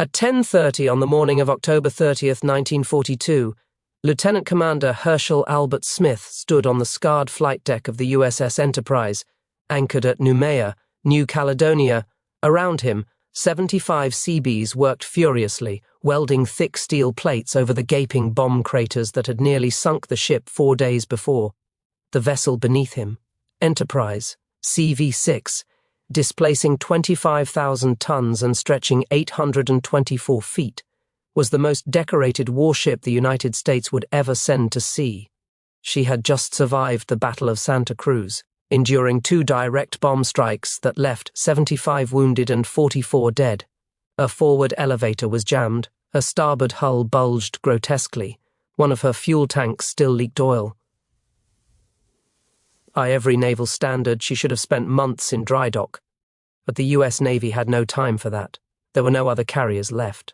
At 10:30 on the morning of October 30th, 1942, Lieutenant Commander Herschel Albert Smith stood on the scarred flight deck of the USS Enterprise, anchored at Noumea, New Caledonia. Around him, 75 Seabees worked furiously, welding thick steel plates over the gaping bomb craters that had nearly sunk the ship 4 days before. The vessel beneath him, Enterprise, CV-6, displacing 25,000 tons and stretching 824 feet, was the most decorated warship the United States would ever send to sea. She had just survived the Battle of Santa Cruz, enduring 2 direct bomb strikes that left 75 wounded and 44 dead. Her forward elevator was jammed, her starboard hull bulged grotesquely, one of her fuel tanks still leaked oil. By every naval standard, she should have spent months in dry dock. But the US Navy had no time for that. There were no other carriers left.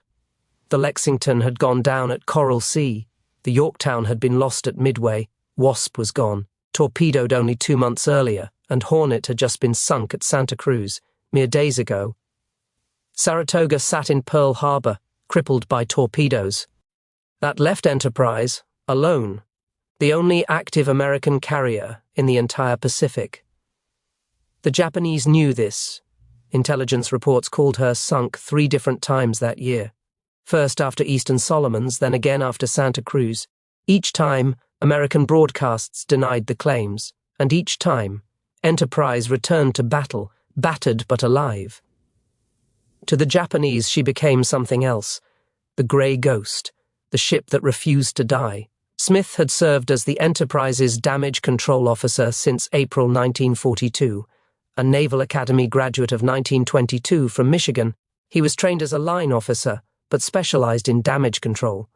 The Lexington had gone down at Coral Sea. The Yorktown had been lost at Midway. Wasp was gone, torpedoed only 2 months earlier, and Hornet had just been sunk at Santa Cruz, mere days ago. Saratoga sat in Pearl Harbor, crippled by torpedoes. That left Enterprise alone, the only active American carrier in the entire Pacific. The Japanese knew this. Intelligence reports called her sunk 3 different times that year. First after Eastern Solomons, then again after Santa Cruz. Each time, American broadcasts denied the claims, and each time, Enterprise returned to battle, battered but alive. To the Japanese, she became something else, the grey ghost, the ship that refused to die. Smith had served as the Enterprise's damage control officer since April 1942. A Naval Academy graduate of 1922 from Michigan, he was trained as a line officer, but specialized in damage control.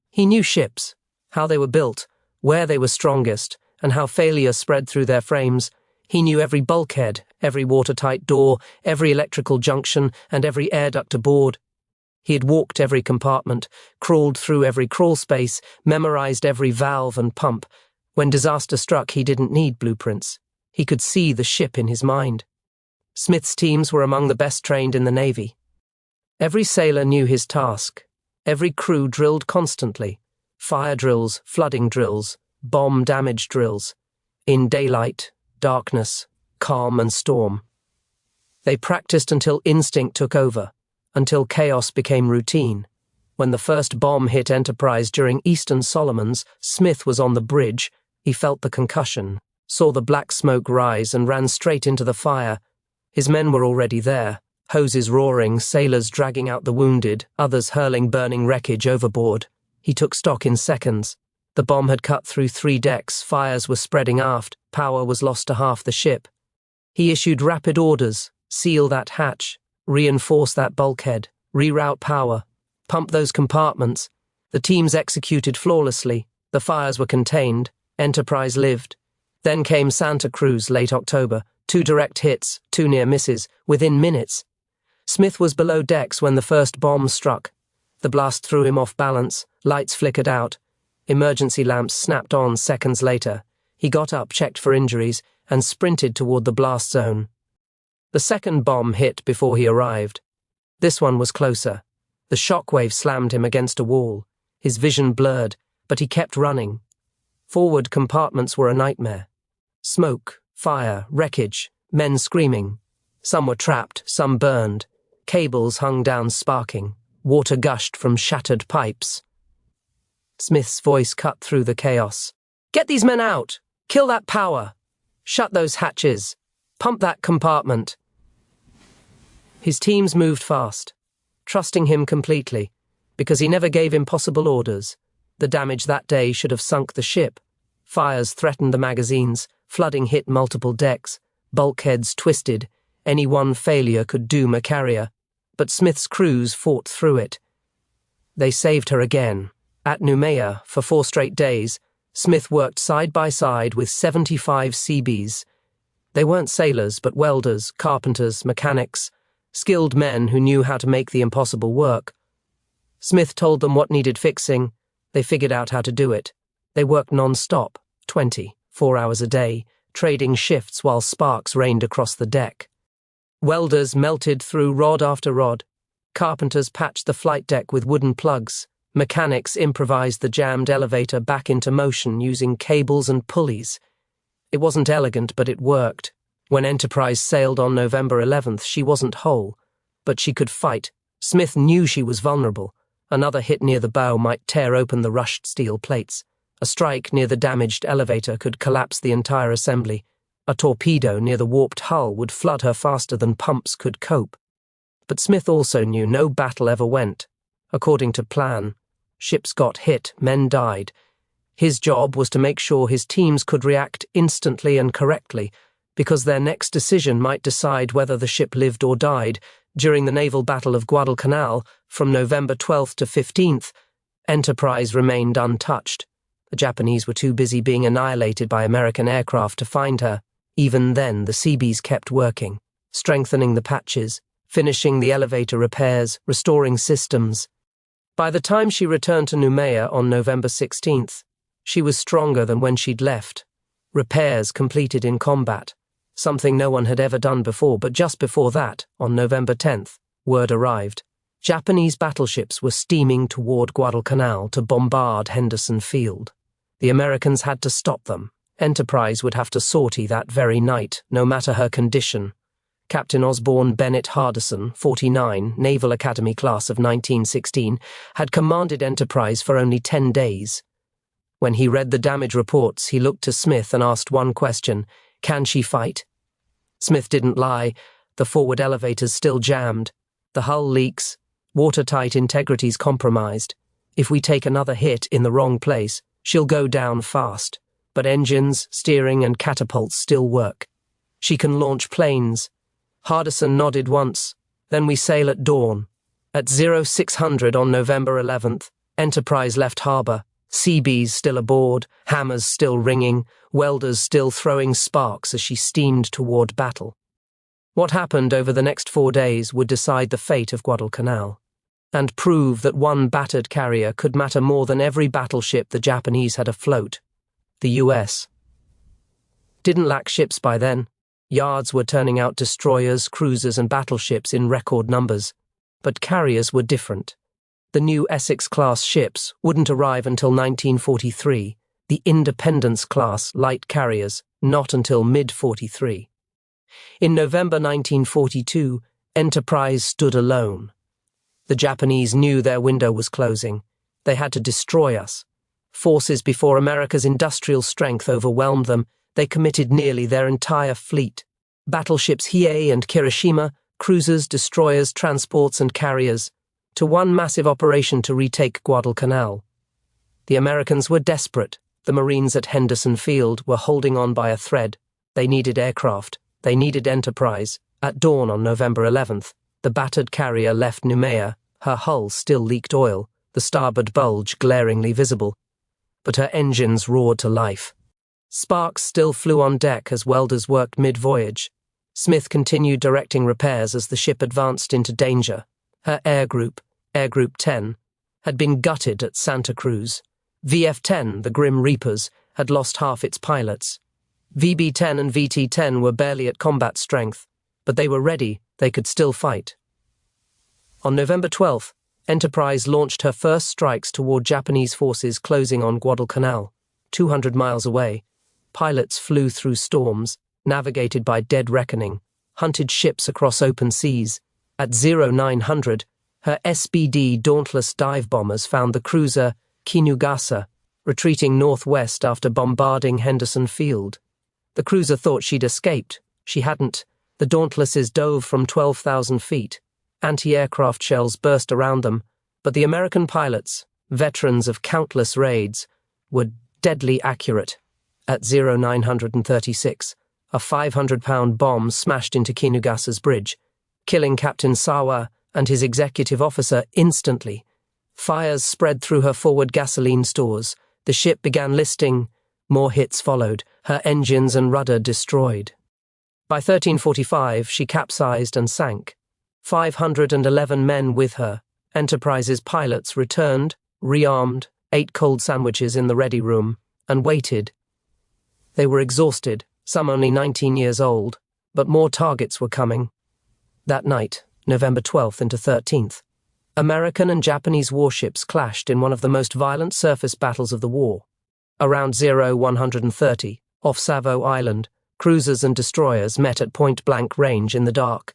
He knew ships, how they were built, where they were strongest, and how failure spread through their frames. He knew every bulkhead, every watertight door, every electrical junction, and every air duct aboard. He had walked every compartment, crawled through every crawl space, memorized every valve and pump. When disaster struck, he didn't need blueprints. He could see the ship in his mind. Smith's teams were among the best trained in the Navy. Every sailor knew his task. Every crew drilled constantly. Fire drills, flooding drills, bomb damage drills. In daylight, darkness, calm and storm. They practiced until instinct took over, until chaos became routine. When the first bomb hit Enterprise during Eastern Solomons, Smith was on the bridge. He felt the concussion, saw the black smoke rise and ran straight into the fire. His men were already there, hoses roaring, sailors dragging out the wounded, others hurling burning wreckage overboard. He took stock in seconds. The bomb had cut through 3 decks, fires were spreading aft, power was lost to half the ship. He issued rapid orders: seal that hatch, reinforce that bulkhead, reroute power, pump those compartments. The teams executed flawlessly. The fires were contained. Enterprise lived. Then came Santa Cruz, late October. 2 direct hits, 2 near misses, within minutes. Smith was below decks when the first bomb struck. The blast threw him off balance. Lights flickered out. Emergency lamps snapped on seconds later. He got up, checked for injuries, and sprinted toward the blast zone. The second bomb hit before he arrived. This one was closer. The shockwave slammed him against a wall. His vision blurred, but he kept running. Forward compartments were a nightmare. Smoke, fire, wreckage, men screaming. Some were trapped, some burned. Cables hung down sparking. Water gushed from shattered pipes. Smith's voice cut through the chaos. "Get these men out! Kill that power! Shut those hatches! Pump that compartment!" His teams moved fast, trusting him completely, because he never gave impossible orders. The damage that day should have sunk the ship. Fires threatened the magazines, flooding hit multiple decks, bulkheads twisted. Any one failure could doom a carrier, but Smith's crews fought through it. They saved her again. At Noumea, for 4 straight days, Smith worked side by side with 75 Seabees. They weren't sailors, but welders, carpenters, mechanics, skilled men who knew how to make the impossible work. Smith told them what needed fixing. They figured out how to do it. They worked non-stop, 24 hours a day, trading shifts while sparks rained across the deck. Welders melted through rod after rod. Carpenters patched the flight deck with wooden plugs. Mechanics improvised the jammed elevator back into motion using cables and pulleys. It wasn't elegant, but it worked. When Enterprise sailed on November 11th, she wasn't whole, but she could fight. Smith knew she was vulnerable. Another hit near the bow might tear open the rushed steel plates. A strike near the damaged elevator could collapse the entire assembly. A torpedo near the warped hull would flood her faster than pumps could cope. But Smith also knew no battle ever went according to plan. Ships got hit, men died. His job was to make sure his teams could react instantly and correctly, because their next decision might decide whether the ship lived or died. During the naval battle of Guadalcanal, from November 12th to 15th, Enterprise remained untouched. The Japanese were too busy being annihilated by American aircraft to find her. Even then, the Seabees kept working, strengthening the patches, finishing the elevator repairs, restoring systems. By the time she returned to Noumea on November 16th, she was stronger than when she'd left. Repairs completed in combat, something no one had ever done before, but just before that, on November 10th, word arrived. Japanese battleships were steaming toward Guadalcanal to bombard Henderson Field. The Americans had to stop them. Enterprise would have to sortie that very night, no matter her condition. Captain Osborne Bennett Hardison, 49, Naval Academy class of 1916, had commanded Enterprise for only 10 days. When he read the damage reports, he looked to Smith and asked one question: can she fight? Smith didn't lie. The forward elevator's still jammed. The hull leaks. Watertight integrity's compromised. If we take another hit in the wrong place, she'll go down fast. But engines, steering, and catapults still work. She can launch planes. Hardison nodded once. Then we sail at dawn. At 0600 on November 11th, Enterprise left harbour. Seabees still aboard, hammers still ringing, welders still throwing sparks as she steamed toward battle. What happened over the next 4 days would decide the fate of Guadalcanal, and prove that one battered carrier could matter more than every battleship the Japanese had afloat. The US didn't lack ships by then. Yards were turning out destroyers, cruisers, and battleships in record numbers. But carriers were different. The new Essex-class ships wouldn't arrive until 1943, the Independence-class light carriers not until mid-43. In November 1942, Enterprise stood alone. The Japanese knew their window was closing. They had to destroy us. Forces before America's industrial strength overwhelmed them. They committed nearly their entire fleet. Battleships Hiei and Kirishima, cruisers, destroyers, transports, and carriers, to one massive operation to retake Guadalcanal. The Americans were desperate. The Marines at Henderson Field were holding on by a thread. They needed aircraft. They needed Enterprise. At dawn on November 11th, the battered carrier left Noumea. Her hull still leaked oil, the starboard bulge glaringly visible. But her engines roared to life. Sparks still flew on deck as welders worked mid-voyage. Smith continued directing repairs as the ship advanced into danger. Her Air Group 10, had been gutted at Santa Cruz. VF-10, the Grim Reapers, had lost half its pilots. VB-10 and VT-10 were barely at combat strength, but they were ready. They could still fight. On November 12th, Enterprise launched her first strikes toward Japanese forces closing on Guadalcanal, 200 miles away. Pilots flew through storms, navigated by dead reckoning, hunted ships across open seas. At 0900, her SBD Dauntless dive bombers found the cruiser Kinugasa retreating northwest after bombarding Henderson Field. The cruiser thought she'd escaped. She hadn't. The Dauntlesses dove from 12,000 feet. Anti-aircraft shells burst around them, but the American pilots, veterans of countless raids, were deadly accurate. At 0936, a 500-pound bomb smashed into Kinugasa's bridge, killing Captain Sawa and his executive officer instantly. Fires spread through her forward gasoline stores. The ship began listing. More hits followed, her engines and rudder destroyed. By 1345, she capsized and sank. 511 men with her. Enterprise's pilots returned, rearmed, ate cold sandwiches in the ready room, and waited. They were exhausted, some only 19 years old, but more targets were coming. That night, November 12th into 13th. American and Japanese warships clashed in one of the most violent surface battles of the war. Around 0130, off Savo Island, cruisers and destroyers met at point-blank range in the dark.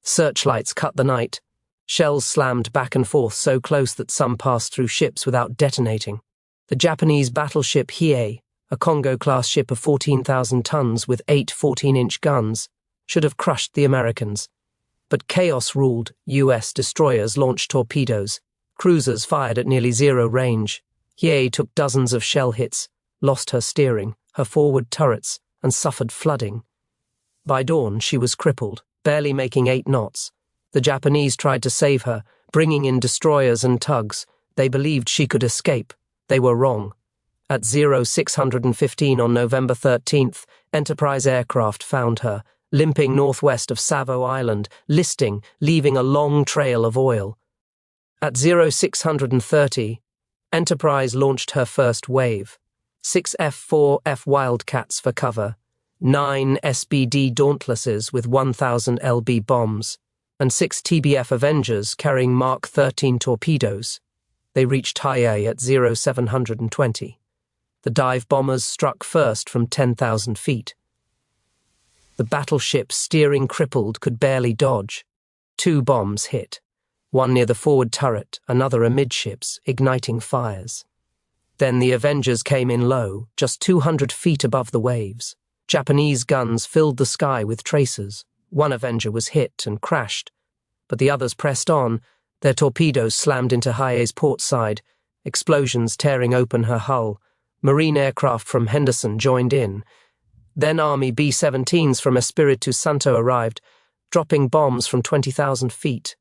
Searchlights cut the night. Shells slammed back and forth so close that some passed through ships without detonating. The Japanese battleship Hiei, a Congo-class ship of 14,000 tons with 8 14-inch guns, should have crushed the Americans. But chaos ruled. U.S. destroyers launched torpedoes. Cruisers fired at nearly zero range. Hiei took dozens of shell hits, lost her steering, her forward turrets, and suffered flooding. By dawn, she was crippled, barely making 8 knots. The Japanese tried to save her, bringing in destroyers and tugs. They believed she could escape. They were wrong. At 0615 on November 13th, Enterprise aircraft found her, limping northwest of Savo Island, listing, leaving a long trail of oil. At 0630, Enterprise launched her first wave. 6 F-4F Wildcats for cover, 9 SBD Dauntlesses with 1,000 lb bombs, and 6 TBF Avengers carrying Mark 13 torpedoes. They reached Hiei at 0720. The dive bombers struck first from 10,000 feet. The battleship, steering crippled, could barely dodge. 2 bombs hit, one near the forward turret, another amidships, igniting fires. Then the Avengers came in low, just 200 feet above the waves. Japanese guns filled the sky with tracers. One Avenger was hit and crashed, but the others pressed on. Their torpedoes slammed into Hiei's port side, explosions tearing open her hull. Marine aircraft from Henderson joined in. Then Army B-17s from Espiritu Santo arrived, dropping bombs from 20,000 feet.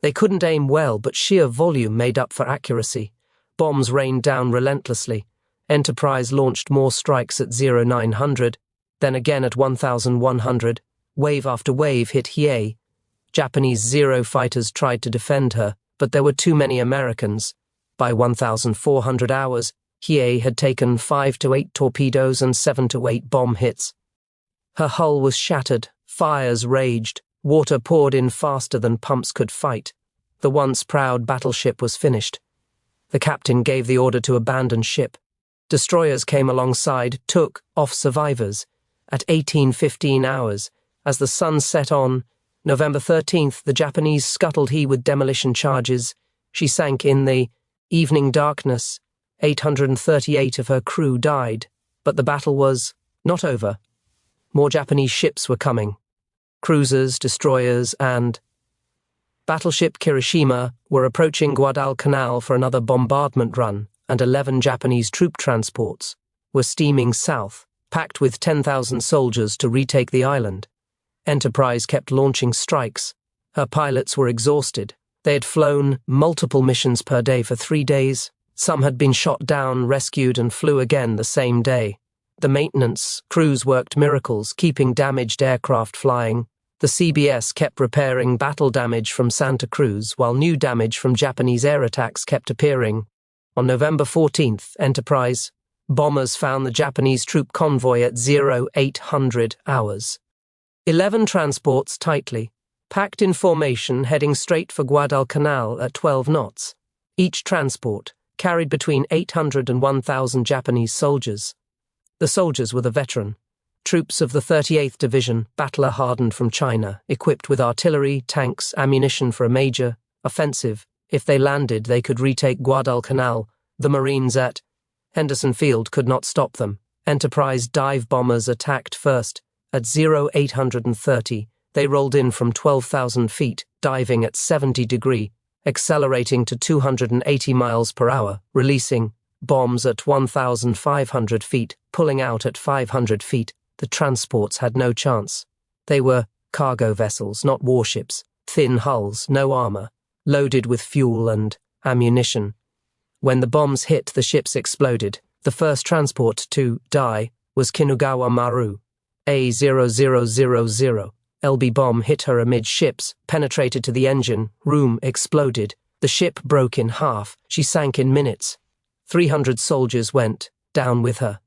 They couldn't aim well, but sheer volume made up for accuracy. Bombs rained down relentlessly. Enterprise launched more strikes at 0900, then again at 1100. Wave after wave hit Hiei. Japanese Zero fighters tried to defend her, but there were too many Americans. By 1,400 hours, Hiei had taken 5 to 8 torpedoes and 7 to 8 bomb hits. Her hull was shattered, fires raged, water poured in faster than pumps could fight. The once proud battleship was finished. The captain gave the order to abandon ship. Destroyers came alongside, took off survivors. At 18:15 hours, as the sun set on November 13th, the Japanese scuttled He with demolition charges. She sank in the evening darkness. 838 of her crew died, but the battle was not over. More Japanese ships were coming. Cruisers, destroyers, and Battleship Kirishima were approaching Guadalcanal for another bombardment run, and 11 Japanese troop transports were steaming south, packed with 10,000 soldiers to retake the island. Enterprise kept launching strikes. Her pilots were exhausted. They had flown multiple missions per day for 3 days. Some had been shot down, rescued, and flew again the same day. The maintenance crews worked miracles, keeping damaged aircraft flying. The CBS kept repairing battle damage from Santa Cruz, while new damage from Japanese air attacks kept appearing. On November 14th, Enterprise bombers found the Japanese troop convoy at 0800 hours. 11 transports tightly, packed in formation, heading straight for Guadalcanal at 12 knots. Each transport carried between 800 and 1,000 Japanese soldiers. The soldiers were the veteran troops of the 38th Division, battler-hardened from China, equipped with artillery, tanks, ammunition for a major offensive. If they landed, they could retake Guadalcanal. The Marines at Henderson Field could not stop them. Enterprise dive bombers attacked first. At 0830, they rolled in from 12,000 feet, diving at 70 degrees, accelerating to 280 miles per hour, releasing bombs at 1,500 feet, pulling out at 500 feet. The transports had no chance. They were cargo vessels, not warships, thin hulls, no armor, loaded with fuel and ammunition. When the bombs hit, the ships exploded. The first transport to die was Kinugawa Maru. A0000 LB bomb hit her amidships, penetrated to the engine room, exploded. The ship broke in half. She sank in minutes. 300 soldiers went down with her.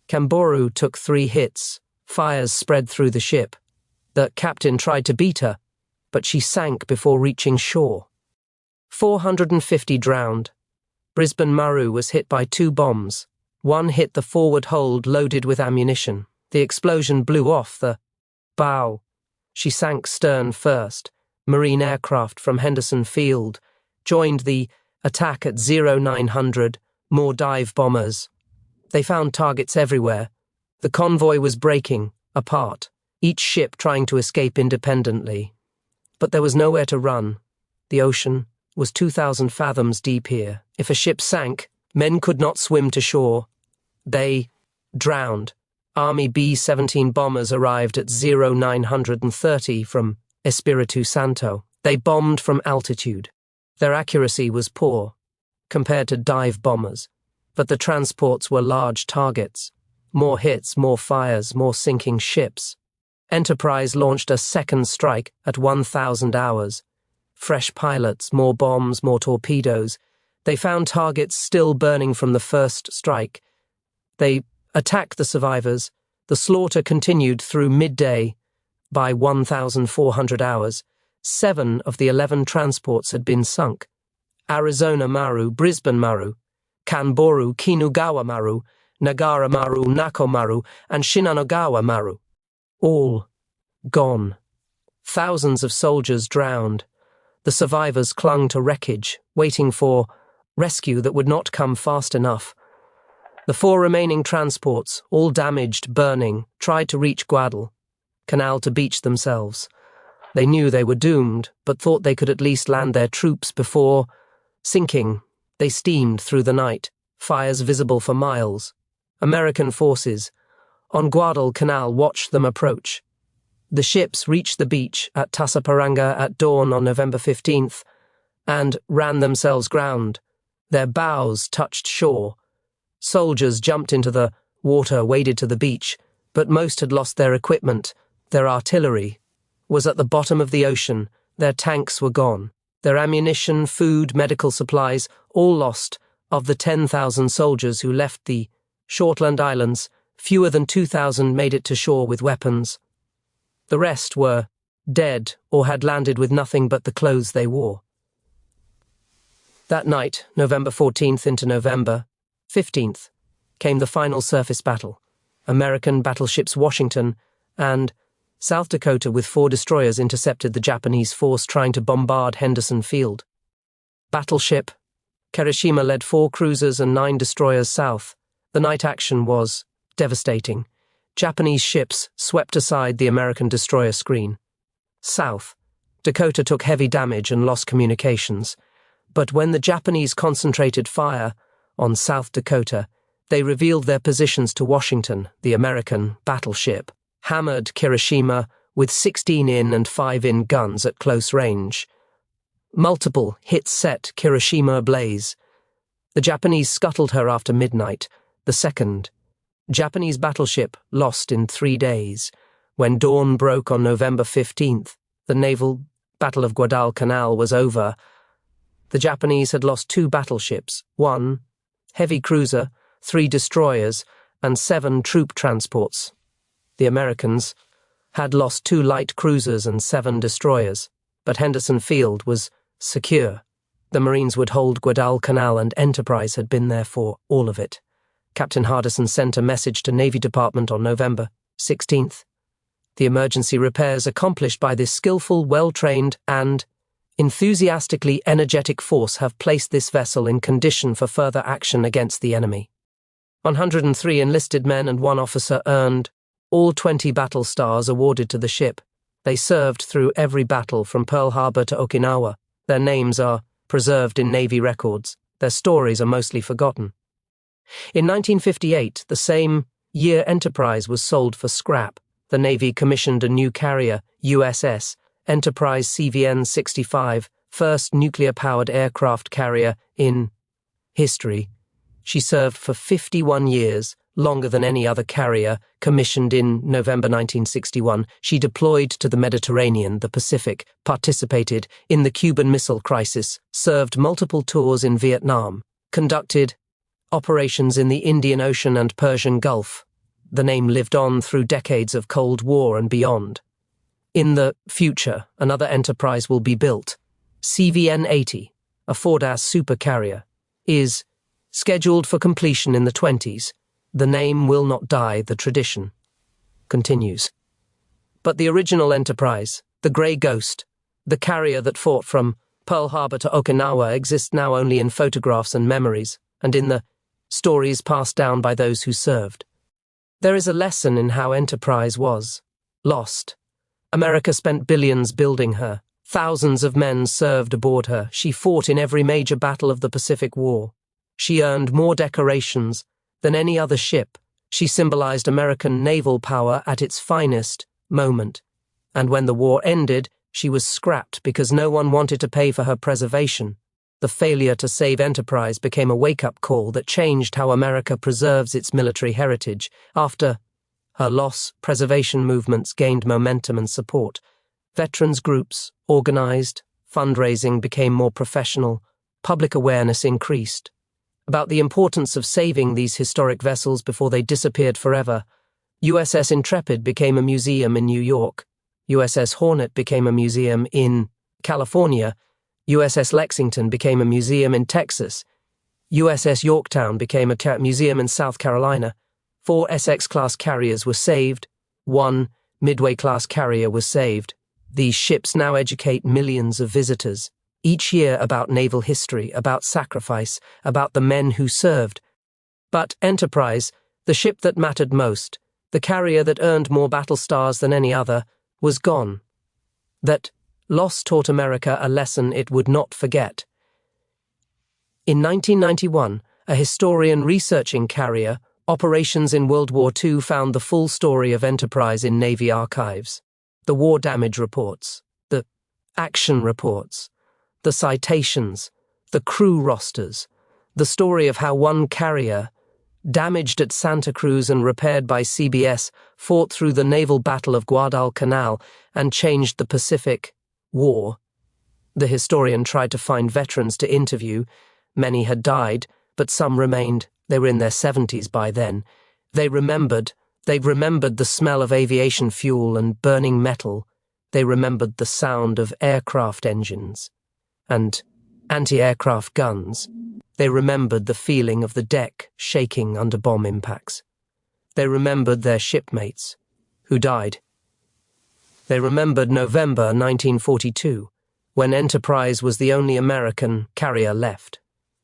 Kamboru took 3 hits. Fires spread through the ship. The captain tried to beat her. but she sank before reaching shore. 450 drowned. Brisbane Maru was hit by 2 bombs. One hit the forward hold loaded with ammunition. The explosion blew off the bow. She sank stern first. Marine aircraft from Henderson Field joined the attack at 0900, more dive bombers. They found targets everywhere. The convoy was breaking apart, each ship trying to escape independently. But there was nowhere to run. The ocean was 2,000 fathoms deep here. If a ship sank, men could not swim to shore. They drowned. Army B-17 bombers arrived at 0930 from Espiritu Santo. They bombed from altitude. Their accuracy was poor compared to dive bombers, but the transports were large targets. More hits, more fires, more sinking ships. Enterprise launched a second strike at 1,000 hours. Fresh pilots, more bombs, more torpedoes. They found targets still burning from the first strike. They attacked the survivors. The slaughter continued through midday. By 1,400 hours, 7 of the 11 transports had been sunk. Arizona Maru, Brisbane Maru, Kanboru, Kinugawa Maru, Nagara Maru, Nako Maru, and Shinanogawa Maru. All gone. Thousands of soldiers drowned. The survivors clung to wreckage, waiting for rescue that would not come fast enough. The 4 remaining transports, all damaged, burning, tried to reach Guadalcanal to beach themselves. They knew they were doomed, but thought they could at least land their troops before sinking. They steamed through the night, fires visible for miles. American forces on Guadalcanal watched them approach. The ships reached the beach at Tasaparanga at dawn on November 15th and ran themselves ground. Their bows touched shore. Soldiers jumped into the water, waded to the beach, but most had lost their equipment. Their artillery was at the bottom of the ocean. Their tanks were gone. Their ammunition, food, medical supplies, all lost. Of the 10,000 soldiers who left the Shortland Islands, fewer than 2,000 made it to shore with weapons. The rest were dead or had landed with nothing but the clothes they wore. That night, November 14th into November 15th, came the final surface battle. American battleships Washington and South Dakota with 4 destroyers intercepted the Japanese force trying to bombard Henderson Field. Battleship Kirishima led 4 cruisers and 9 destroyers south. The night action was devastating. Japanese ships swept aside the American destroyer screen. South Dakota took heavy damage and lost communications. But when the Japanese concentrated fire on South Dakota, they revealed their positions to Washington. The American battleship hammered Kirishima with 16 in and 5 in guns at close range. Multiple hits set Kirishima ablaze. The Japanese scuttled her after midnight. The second Japanese battleship lost in 3 days. When dawn broke on November 15th, the naval Battle of Guadalcanal was over. The Japanese had lost 2 battleships, 1 heavy cruiser, 3 destroyers, and 7 troop transports. The Americans had lost 2 light cruisers and 7 destroyers, but Henderson Field was secure. The Marines would hold Guadalcanal, and Enterprise had been there for all of it. Captain Hardison sent a message to Navy Department on November 16th. The emergency repairs accomplished by this skillful, well-trained, and enthusiastically energetic force have placed this vessel in condition for further action against the enemy. 103 enlisted men and 1 officer earned all 20 battle stars awarded to the ship. They served through every battle from Pearl Harbor to Okinawa. Their names are preserved in Navy records. Their stories are mostly forgotten. In 1958, the same year Enterprise was sold for scrap. The Navy commissioned a new carrier, USS Enterprise CVN-65, first nuclear-powered aircraft carrier in history. She served for 51 years, longer than any other carrier. Commissioned in November 1961, she deployed to the Mediterranean, the Pacific, participated in the Cuban Missile Crisis, served multiple tours in Vietnam, conducted operations in the Indian Ocean and Persian Gulf. The name lived on through decades of Cold War and beyond. In the future, another Enterprise will be built. CVN-80, a Ford-ass supercarrier, is scheduled for completion in the 20s. The name will not die, the tradition continues. But the original Enterprise, the Grey Ghost, the carrier that fought from Pearl Harbor to Okinawa, exists now only in photographs and memories, and in the stories passed down by those who served. There is a lesson in how Enterprise was lost. America spent billions building her. Thousands of men served aboard her. She fought in every major battle of the Pacific War. She earned more decorations than any other ship. She symbolized American naval power at its finest moment. And when the war ended, she was scrapped because no one wanted to pay for her preservation. The failure to save Enterprise became a wake-up call that changed how America preserves its military heritage. After her loss, preservation movements gained momentum and support. Veterans groups organized, fundraising became more professional, public awareness increased. About the importance of saving these historic vessels before they disappeared forever, USS Intrepid became a museum in New York. USS Hornet became a museum in California. USS Lexington became a museum in Texas. USS Yorktown became a museum in South Carolina. 4 Essex-class carriers were saved. 1 Midway-class carrier was saved. These ships now educate millions of visitors each year about naval history, about sacrifice, about the men who served. But Enterprise, the ship that mattered most, the carrier that earned more battle stars than any other, was gone. That loss taught America a lesson it would not forget. In 1991, a historian researching carrier operations in World War II found the full story of Enterprise in Navy archives. The war damage reports, the action reports, the citations, the crew rosters, the story of how one carrier, damaged at Santa Cruz and repaired by CBS, fought through the naval battle of Guadalcanal and changed the Pacific War. The historian tried to find veterans to interview. Many had died, but some remained. They were in their 70s by then. They remembered the smell of aviation fuel and burning metal. They remembered the sound of aircraft engines and anti-aircraft guns. They remembered the feeling of the deck shaking under bomb impacts. They remembered their shipmates who died. They remembered November 1942, when Enterprise was the only American carrier left,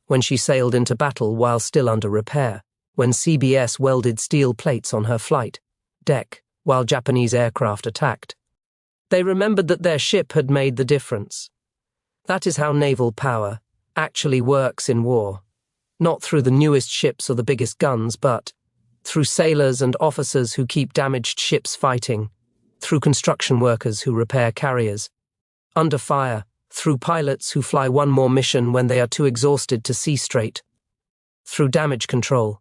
when she sailed into battle while still under repair, when CBS welded steel plates on her flight deck while Japanese aircraft attacked. They remembered that their ship had made the difference. That is how naval power actually works in war, not through the newest ships or the biggest guns, but through sailors and officers who keep damaged ships fighting, through construction workers who repair carriers, under fire, through pilots who fly one more mission when they are too exhausted to see straight, through damage control,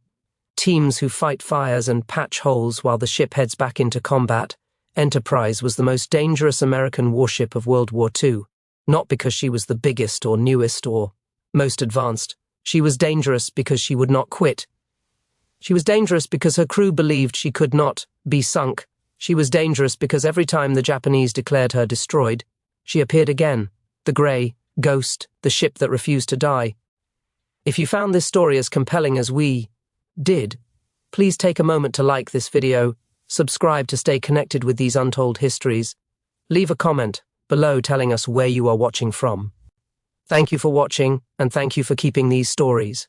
teams who fight fires and patch holes while the ship heads back into combat. Enterprise was the most dangerous American warship of World War II, not because she was the biggest or newest or most advanced. She was dangerous because she would not quit. She was dangerous because her crew believed she could not be sunk. She was dangerous because every time the Japanese declared her destroyed, she appeared again, the Grey Ghost, the ship that refused to die. If you found this story as compelling as we did, please take a moment to like this video, subscribe to stay connected with these untold histories, leave a comment below telling us where you are watching from. Thank you for watching, and thank you for keeping these stories.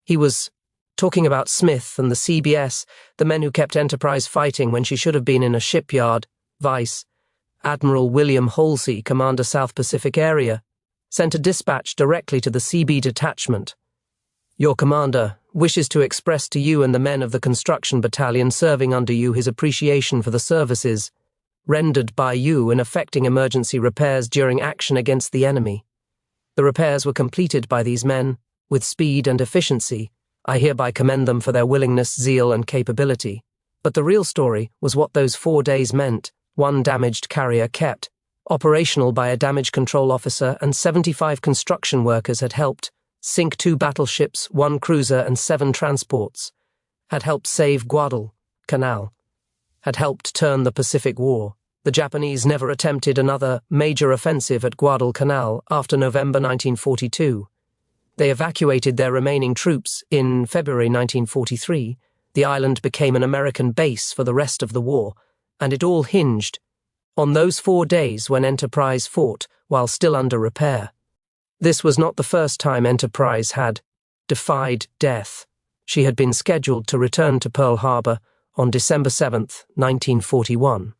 He was talking about Smith and the CBS, the men who kept Enterprise fighting when she should have been in a shipyard. Vice Admiral William Halsey, Commander South Pacific Area, sent a dispatch directly to the CB detachment. Your commander wishes to express to you and the men of the construction battalion serving under you his appreciation for the services rendered by you in effecting emergency repairs during action against the enemy. The repairs were completed by these men with speed and efficiency. I hereby commend them for their willingness, zeal, and capability. But the real story was what those 4 days meant. 1 damaged carrier kept operational by a damage control officer, and 75 construction workers had helped sink 2 battleships, 1 cruiser, and 7 transports, had helped save Guadalcanal, had helped turn the Pacific War. The Japanese never attempted another major offensive at Guadalcanal after November 1942. They evacuated their remaining troops in February 1943. The island became an American base for the rest of the war, and it all hinged on those 4 days when Enterprise fought while still under repair. This was not the first time Enterprise had defied death. She had been scheduled to return to Pearl Harbor on December 7, 1941.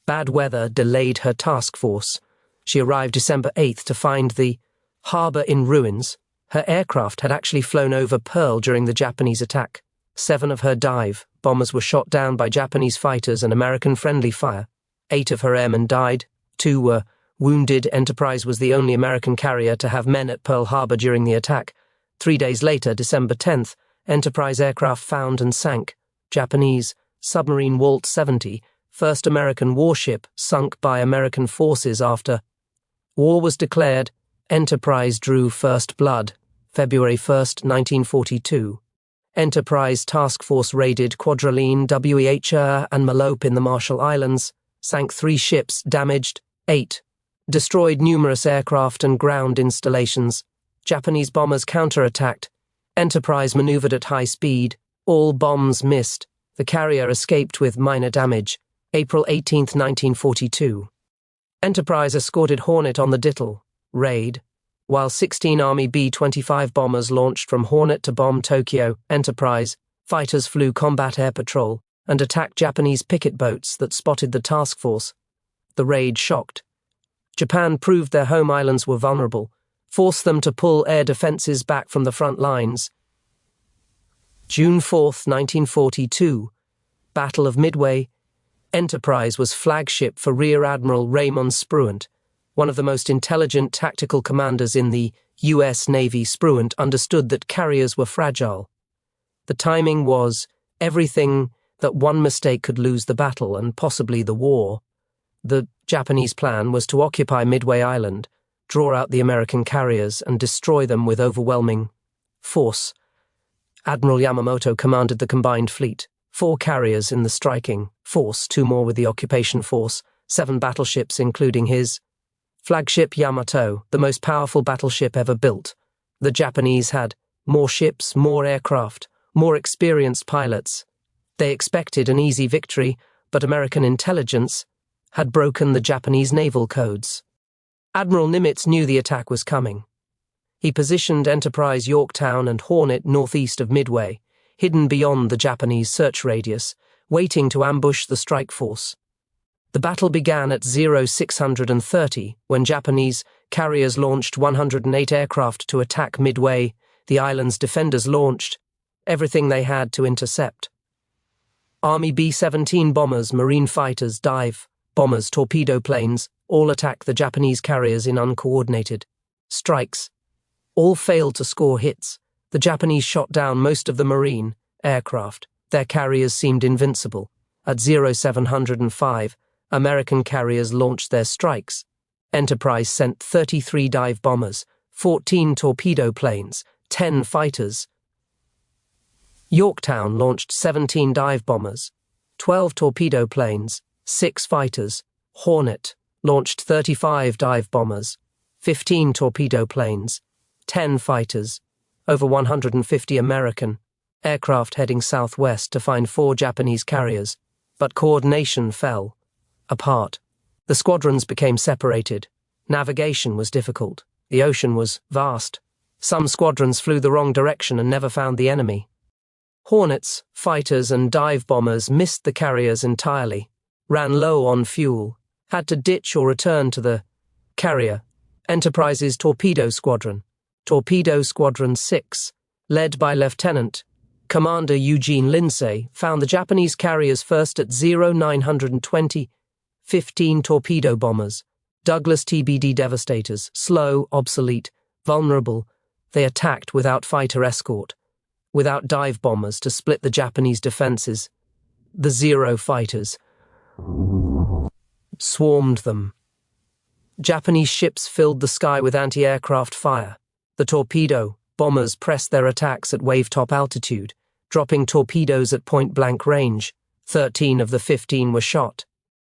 Bad weather delayed her task force. She arrived December 8 to find the harbor in ruins. Her aircraft had actually flown over Pearl during the Japanese attack. 7 of her dive bombers were shot down by Japanese fighters and American friendly fire. 8 of her airmen died. 2 were wounded. Enterprise was the only American carrier to have men at Pearl Harbor during the attack. 3 days later, December 10th, Enterprise aircraft found and sank. Japanese submarine Walt 70, first American warship, sunk by American forces after war was declared. Enterprise drew first blood, February 1st, 1942. Enterprise Task Force raided Quadrilline, WWII and Malope in the Marshall Islands, sank 3 ships, damaged 8, destroyed numerous aircraft and ground installations. Japanese bombers counterattacked. Enterprise maneuvered at high speed. All bombs missed. The carrier escaped with minor damage. April 18, 1942. Enterprise escorted Hornet on the Dittle raid, while 16 Army B-25 bombers launched from Hornet to bomb Tokyo. Enterprise fighters flew combat air patrol and attacked Japanese picket boats that spotted the task force. The raid shocked. Japan proved their home islands were vulnerable, forced them to pull air defenses back from the front lines. June 4, 1942. Battle of Midway. Enterprise was flagship for Rear Admiral Raymond Spruant, one of the most intelligent tactical commanders in the U.S. Navy. Spruant understood that carriers were fragile. The timing was everything, that one mistake could lose the battle and possibly the war. The Japanese plan was to occupy Midway Island, draw out the American carriers and destroy them with overwhelming force. Admiral Yamamoto commanded the combined fleet, 4 carriers in the striking force, 2 more with the occupation force, 7 battleships including his flagship Yamato, the most powerful battleship ever built. The Japanese had more ships, more aircraft, more experienced pilots. They expected an easy victory, but American intelligence had broken the Japanese naval codes. Admiral Nimitz knew the attack was coming. He positioned Enterprise Yorktown and Hornet northeast of Midway, hidden beyond the Japanese search radius, waiting to ambush the strike force. The battle began at 0630 when Japanese carriers launched 108 aircraft to attack Midway. The island's defenders launched everything they had to intercept. Army B-17 bombers, marine fighters, dive bombers, torpedo planes, all attacked the Japanese carriers in uncoordinated strikes. All failed to score hits. The Japanese shot down most of the marine aircraft. Their carriers seemed invincible. At 0705, American carriers launched their strikes. Enterprise sent 33 dive bombers, 14 torpedo planes, 10 fighters. Yorktown launched 17 dive bombers, 12 torpedo planes, 6 fighters. Hornet launched 35 dive bombers, 15 torpedo planes, 10 fighters. Over 150 American aircraft heading southwest to find 4 Japanese carriers, but coordination fell apart. The squadrons became separated. Navigation was difficult. The ocean was vast. Some squadrons flew the wrong direction and never found the enemy. Hornets, fighters and dive bombers missed the carriers entirely, ran low on fuel, had to ditch or return to the carrier. Enterprise's Torpedo Squadron, Torpedo Squadron 6, led by Lieutenant Commander Eugene Lindsay, found the Japanese carriers first at 0920, 15 torpedo bombers, Douglas TBD Devastators, slow, obsolete, vulnerable. They attacked without fighter escort, without dive bombers to split the Japanese defenses. The Zero fighters swarmed them. Japanese ships filled the sky with anti-aircraft fire. The torpedo bombers pressed their attacks at wave-top altitude, dropping torpedoes at point-blank range. 13 of the 15 were shot.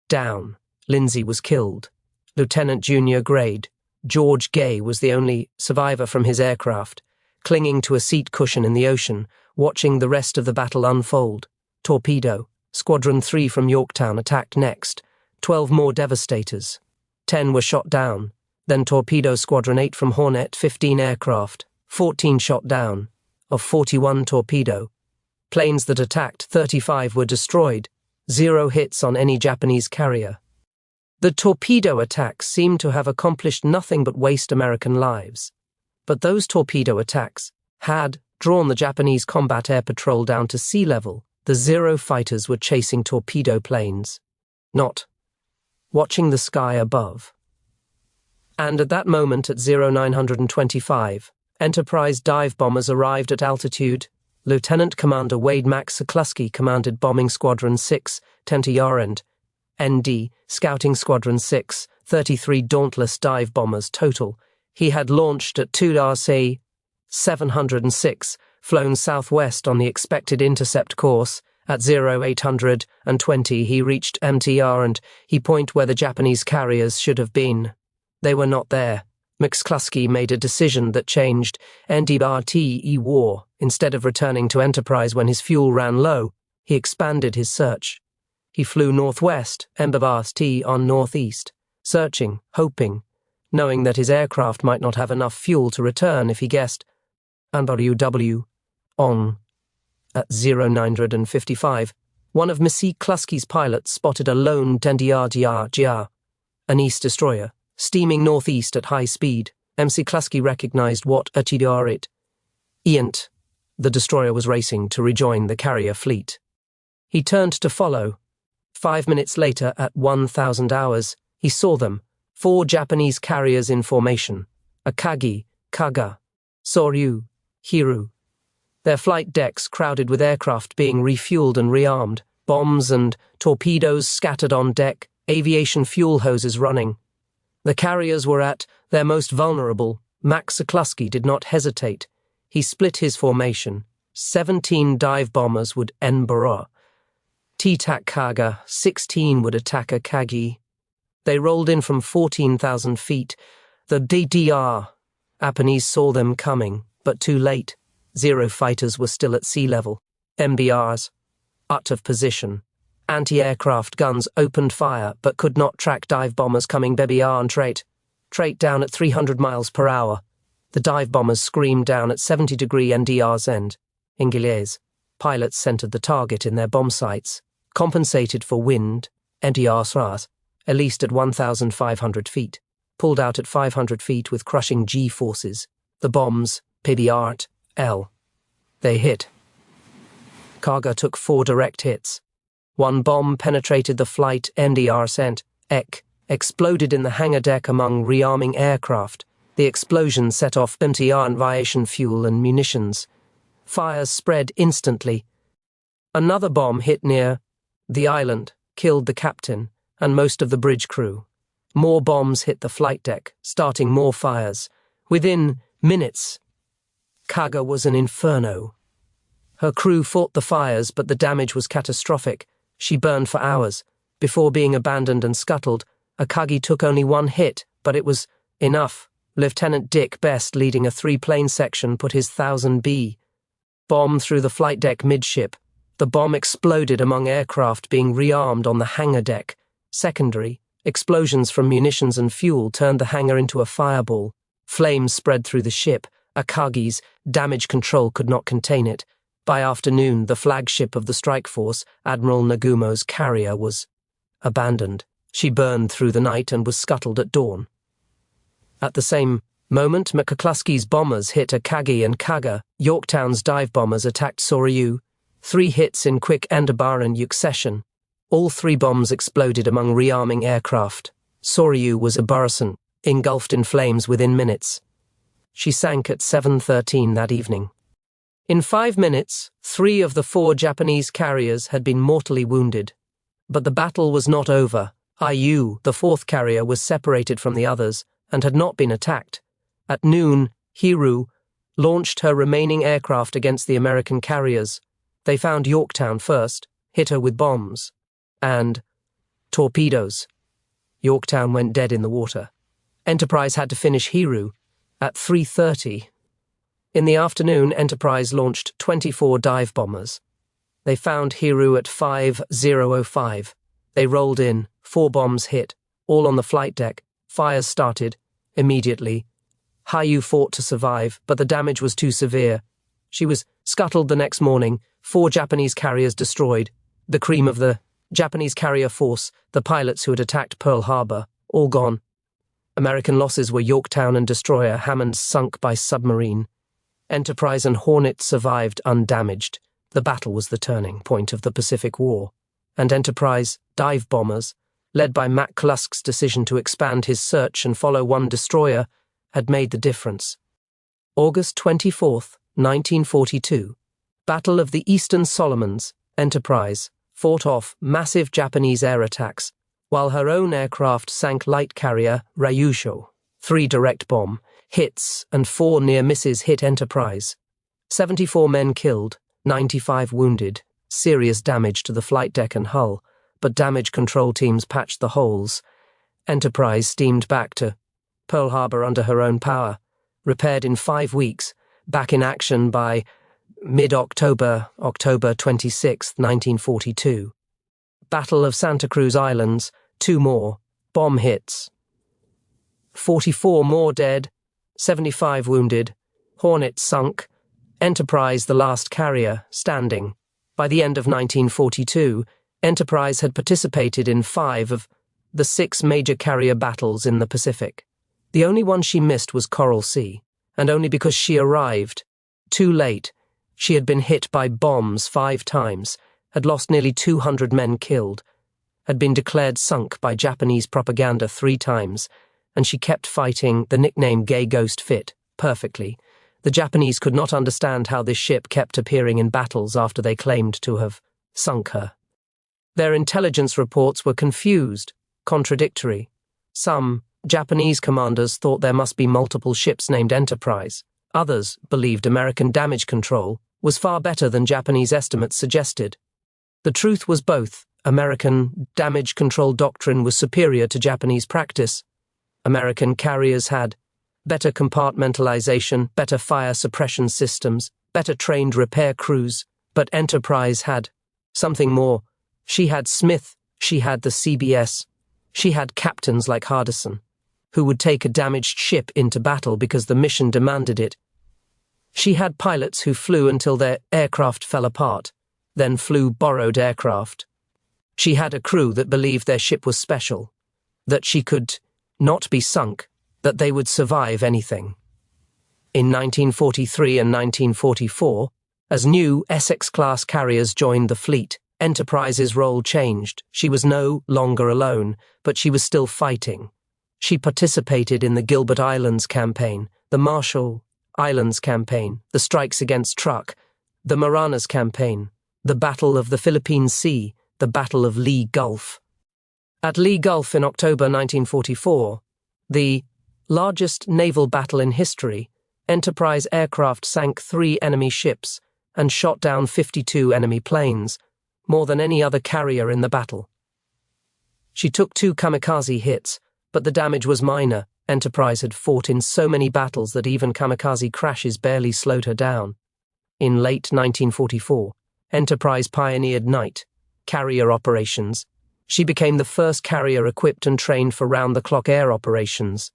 Down. Lindsay was killed. Lieutenant Junior Grade George Gay was the only survivor from his aircraft, clinging to a seat cushion in the ocean, watching the rest of the battle unfold. Torpedo. Squadron 3 from Yorktown attacked next. 12 more devastators. 10 were shot down. Then Torpedo Squadron 8 from Hornet, 15 aircraft. 14 shot down. Of 41 torpedo planes that attacked, 35 were destroyed. 0 hits on any Japanese carrier. The torpedo attacks seemed to have accomplished nothing but waste American lives. But those torpedo attacks had drawn the Japanese combat air patrol down to sea level. The Zero fighters were chasing torpedo planes, not watching the sky above. And at that moment at 0925, Enterprise dive bombers arrived at altitude. Lieutenant Commander Wade Max McCluskey commanded Bombing Squadron 6, Tentayar ND, Scouting Squadron 6, 33 Dauntless dive bombers total. He had launched at 2RC 706, flown southwest on the expected intercept course. At 0820 he reached MTR and he point where the Japanese carriers should have been. They were not there. McCluskey made a decision that changed NDRTE war. Instead of returning to Enterprise when his fuel ran low, he expanded his search. He flew northwest, MBRT on northeast, searching, hoping, knowing that his aircraft might not have enough fuel to return if he guessed WW on. At 0955, one of McCluskey's pilots spotted a lone Tentayar, an East destroyer, steaming northeast at high speed. McCluskey recognized what it. Eant, the destroyer was racing to rejoin the carrier fleet. He turned to follow. 5 minutes later, at 1000 hours, he saw them, 4 Japanese carriers in formation, Akagi, Kaga, Soryu, Hiru. Their flight decks crowded with aircraft being refueled and rearmed, bombs and torpedoes scattered on deck, aviation fuel hoses running. The carriers were at their most vulnerable. Max McCluskey did not hesitate. He split his formation. 17 dive bombers would Enbara. T-TAC Kaga, 16 would attack Akagi. They rolled in from 14,000 feet. The DDR. Japanese saw them coming, but too late. Zero fighters were still at sea level. MBRs. Out of position. Anti-aircraft guns opened fire, but could not track dive bombers coming BBR and Trait down at 300 miles per hour. The dive bombers screamed down at 70-degree NDR's end. Ingles. Pilots centered the target in their bomb sights, compensated for wind, NDR's, at least at 1,500 feet, pulled out at 500 feet with crushing G-forces. The bombs, PBR, L. They hit. Kaga took 4 direct hits. One bomb penetrated the flight NDR sent, exploded in the hangar deck among rearming aircraft. The explosion set off MTR aviation fuel and munitions. Fires spread instantly. Another bomb hit near the island, killed the captain and most of the bridge crew. More bombs hit the flight deck, starting more fires. Within minutes, Kaga was an inferno. Her crew fought the fires, but the damage was catastrophic. She burned for hours. Before being abandoned and scuttled, Akagi took only 1 hit, but it was enough. Lieutenant Dick Best, leading a 3-plane section, put his 1000B bomb through the flight deck midship. The bomb exploded among aircraft being rearmed on the hangar deck. Secondary, explosions from munitions and fuel turned the hangar into a fireball. Flames spread through the ship. Akagi's damage control could not contain it. By afternoon, the flagship of the strike force, Admiral Nagumo's carrier, was abandoned. She burned through the night and was scuttled at dawn. At the same moment, McCluskey's bombers hit Akagi and Kaga. Yorktown's dive bombers attacked Soryu. 3 hits in quick Enderbaran succession. All 3 bombs exploded among rearming aircraft. Soryu was embarrassing, engulfed in flames within minutes. She sank at 7:13 that evening. In 5 minutes, 3 of the 4 Japanese carriers had been mortally wounded. But the battle was not over. IU, the 4th carrier, was separated from the others and had not been attacked. At noon, Hiru launched her remaining aircraft against the American carriers. They found Yorktown first, hit her with bombs, and Torpedoes. Yorktown went dead in the water. Enterprise had to finish Hiru at 3:30. In the afternoon, Enterprise launched 24 dive bombers. They found Hiru at 50:05. They rolled in, 4 bombs hit, all on the flight deck. Fires started immediately. Hiru fought to survive, but the damage was too severe. She was scuttled the next morning, 4 Japanese carriers destroyed, the cream of the Japanese carrier force, the pilots who had attacked Pearl Harbor, all gone. American losses were Yorktown and destroyer Hammond sunk by submarine. Enterprise and Hornet survived undamaged. The battle was the turning point of the Pacific War, and Enterprise dive bombers, led by McClusk's decision to expand his search and follow one destroyer, had made the difference. August 24, 1942. Battle of the Eastern Solomons. Enterprise fought off massive Japanese air attacks, while her own aircraft sank light carrier Ryusho. 3 direct bomb hits and 4 near misses hit Enterprise. 74 men killed, 95 wounded, serious damage to the flight deck and hull, but damage control teams patched the holes. Enterprise steamed back to Pearl Harbor under her own power, repaired in 5 weeks, back in action by mid-October, October 26, 1942. Battle of Santa Cruz Islands, 2 more, bomb hits. 44 more dead, 75 wounded, Hornet sunk, Enterprise the last carrier, standing. By the end of 1942, Enterprise had participated in 5 of the 6 major carrier battles in the Pacific. The only one she missed was Coral Sea, and only because she arrived too late. She had been hit by bombs 5 times, had lost nearly 200 men killed, had been declared sunk by Japanese propaganda 3 times, and she kept fighting the nickname Gay Ghost fit perfectly. The Japanese could not understand how this ship kept appearing in battles after they claimed to have sunk her. Their intelligence reports were confused, contradictory. Some Japanese commanders thought there must be multiple ships named Enterprise. Others believed American damage control was far better than Japanese estimates suggested. The truth was both. American damage control doctrine was superior to Japanese practice. American carriers had better compartmentalization, better fire suppression systems, better trained repair crews, but Enterprise had something more. She had Smith, she had the CBS, she had captains like Hardison, who would take a damaged ship into battle because the mission demanded it. She had pilots who flew until their aircraft fell apart, then flew borrowed aircraft. She had a crew that believed their ship was special, that she could not be sunk, that they would survive anything. In 1943 and 1944, as new Essex-class carriers joined the fleet, Enterprise's role changed. She was no longer alone, but she was still fighting. She participated in the Gilbert Islands campaign, the Marshall Islands campaign, the strikes against Truk, the Marianas campaign, the Battle of the Philippine Sea, the Battle of Lee Gulf. At Lee Gulf in October 1944, the largest naval battle in history, Enterprise aircraft sank 3 enemy ships and shot down 52 enemy planes, more than any other carrier in the battle. She took 2 kamikaze hits, but the damage was minor. Enterprise had fought in so many battles that even kamikaze crashes barely slowed her down. In late 1944, Enterprise pioneered night carrier operations. She became the first carrier equipped and trained for round-the-clock air operations.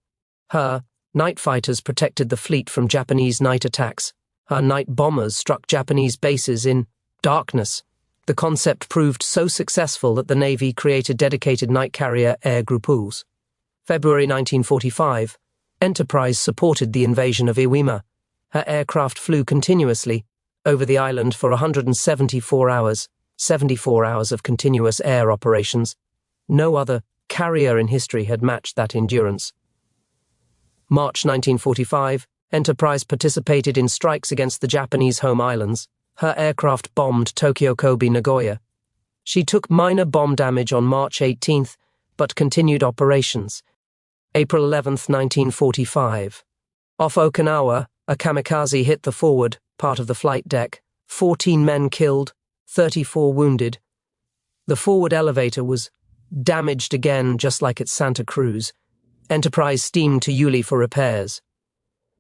Her night fighters protected the fleet from Japanese night attacks. Her night bombers struck Japanese bases in darkness. The concept proved so successful that the Navy created dedicated night carrier air groupes. February 1945, Enterprise supported the invasion of Iwo. Her aircraft flew continuously over the island for 174 hours, 74 hours of continuous air operations. No other carrier in history had matched that endurance. March 1945, Enterprise participated in strikes against the Japanese home islands. Her aircraft bombed Tokyo, Kobe, Nagoya. She took minor bomb damage on March 18th, but continued operations. April 11, 1945. Off Okinawa, a kamikaze hit the forward part of the flight deck. 14 men killed, 34 wounded. The forward elevator was Damaged again, just like at Santa Cruz. Enterprise steamed to Yuli for repairs.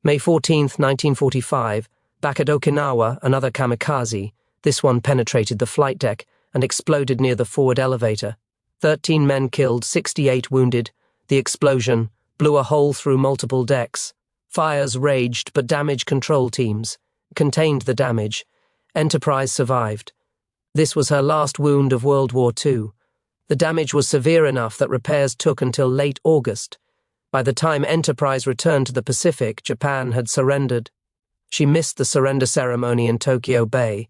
May 14, 1945, back at Okinawa, another kamikaze. This one penetrated the flight deck and exploded near the forward elevator. 13 men killed, 68 wounded. The explosion blew a hole through multiple decks. Fires raged, but damage control teams contained the damage. Enterprise survived. This was her last wound of World War II. The damage was severe enough that repairs took until late August. By the time Enterprise returned to the Pacific, Japan had surrendered. She missed the surrender ceremony in Tokyo Bay.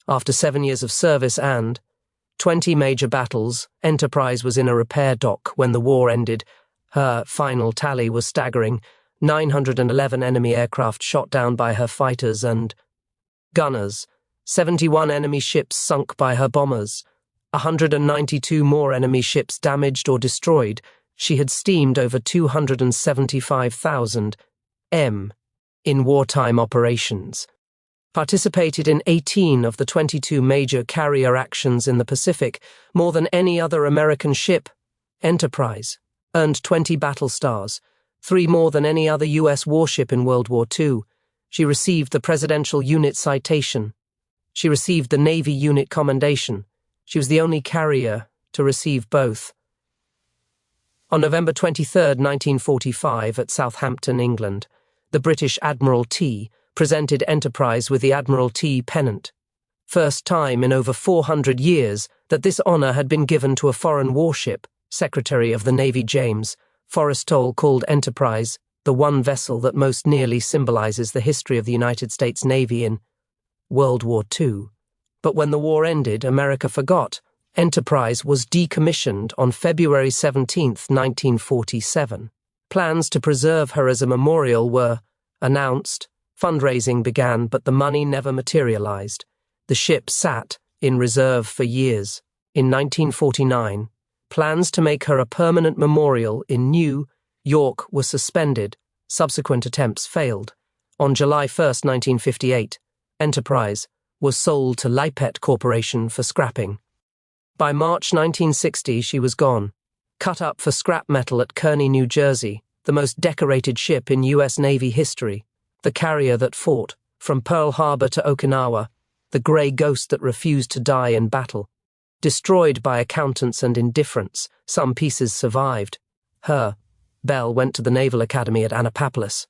After 7 years of service and 20 major battles, Enterprise was in a repair dock when the war ended. Her final tally was staggering: 911 enemy aircraft shot down by her fighters and gunners, 71 enemy ships sunk by her bombers, 192 more enemy ships damaged or destroyed. She had steamed over 275,000 m in wartime operations, participated in 18 of the 22 major carrier actions in the Pacific, more than any other American ship. Enterprise earned 20 battle stars, 3 more than any other U.S. warship in World War II. She received the Presidential Unit Citation. She received the Navy Unit Commendation. She was the only carrier to receive both. On November 23, 1945, at Southampton, England, the British Admiralty presented Enterprise with the Admiralty Pennant. First time in over 400 years that this honour had been given to a foreign warship. Secretary of the Navy James Forrestal called Enterprise the one vessel that most nearly symbolises the history of the United States Navy in World War II. But when the war ended, America forgot. Enterprise was decommissioned on February 17, 1947. Plans to preserve her as a memorial were announced. Fundraising began, but the money never materialized. The ship sat in reserve for years. In 1949, plans to make her a permanent memorial in New York were suspended. Subsequent attempts failed. On July 1, 1958, Enterprise was sold to Lipet Corporation for scrapping. By March 1960, she was gone, cut up for scrap metal at Kearney, New Jersey, the most decorated ship in U.S. Navy history, the carrier that fought from Pearl Harbor to Okinawa, the grey ghost that refused to die in battle. Destroyed by accountants and indifference, some pieces survived. Her bell went to the Naval Academy at Annapolis.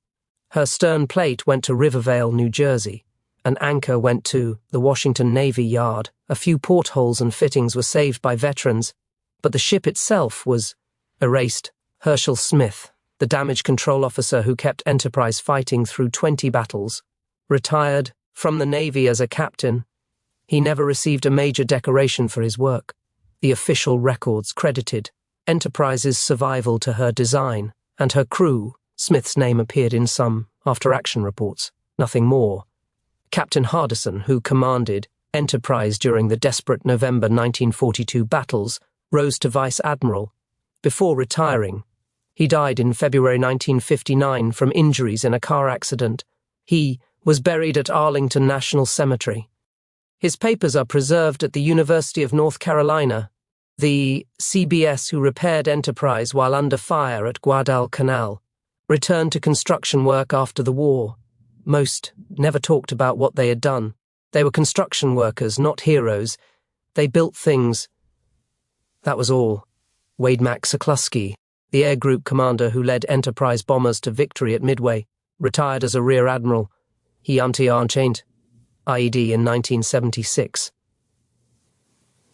Her stern plate went to Rivervale, New Jersey. An anchor went to the Washington Navy Yard. A few portholes and fittings were saved by veterans, but the ship itself was erased. Herschel Smith, the damage control officer who kept Enterprise fighting through 20 battles, retired from the Navy as a captain. He never received a major decoration for his work. The official records credited Enterprise's survival to her design and her crew. Smith's name appeared in some after-action reports, nothing more. Captain Hardison, who commanded Enterprise during the desperate November 1942 battles, rose to Vice Admiral. Before retiring, he died in February 1959 from injuries in a car accident. He was buried at Arlington National Cemetery. His papers are preserved at the University of North Carolina. The CBS who repaired Enterprise while under fire at Guadalcanal returned to construction work after the war. Most never talked about what they had done. They were construction workers, not heroes. They built things. That was all. Wade McSuklusky, the air group commander who led Enterprise bombers to victory at Midway, retired as a rear admiral. He unchained IED in 1976.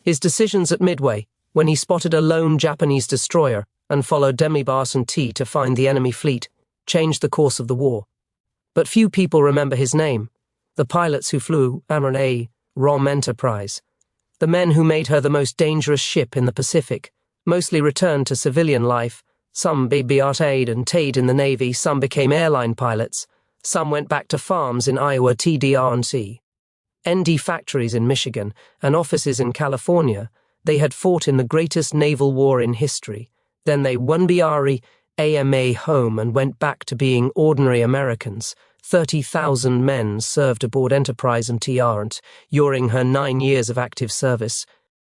His decisions at Midway, when he spotted a lone Japanese destroyer and followed Demi-Barson T to find the enemy fleet, changed the course of the war. But few people remember his name. The pilots who flew Admiral Rom Enterprise, the men who made her the most dangerous ship in the Pacific, mostly returned to civilian life. Some BBR'd and T'd in the Navy, some became airline pilots, some went back to farms in Iowa, TDR&C, ND factories in Michigan, and offices in California. They had fought in the greatest naval war in history. Then they won BRE AMA home and went back to being ordinary Americans. 30,000 men served aboard Enterprise and TR during her 9 years of active service.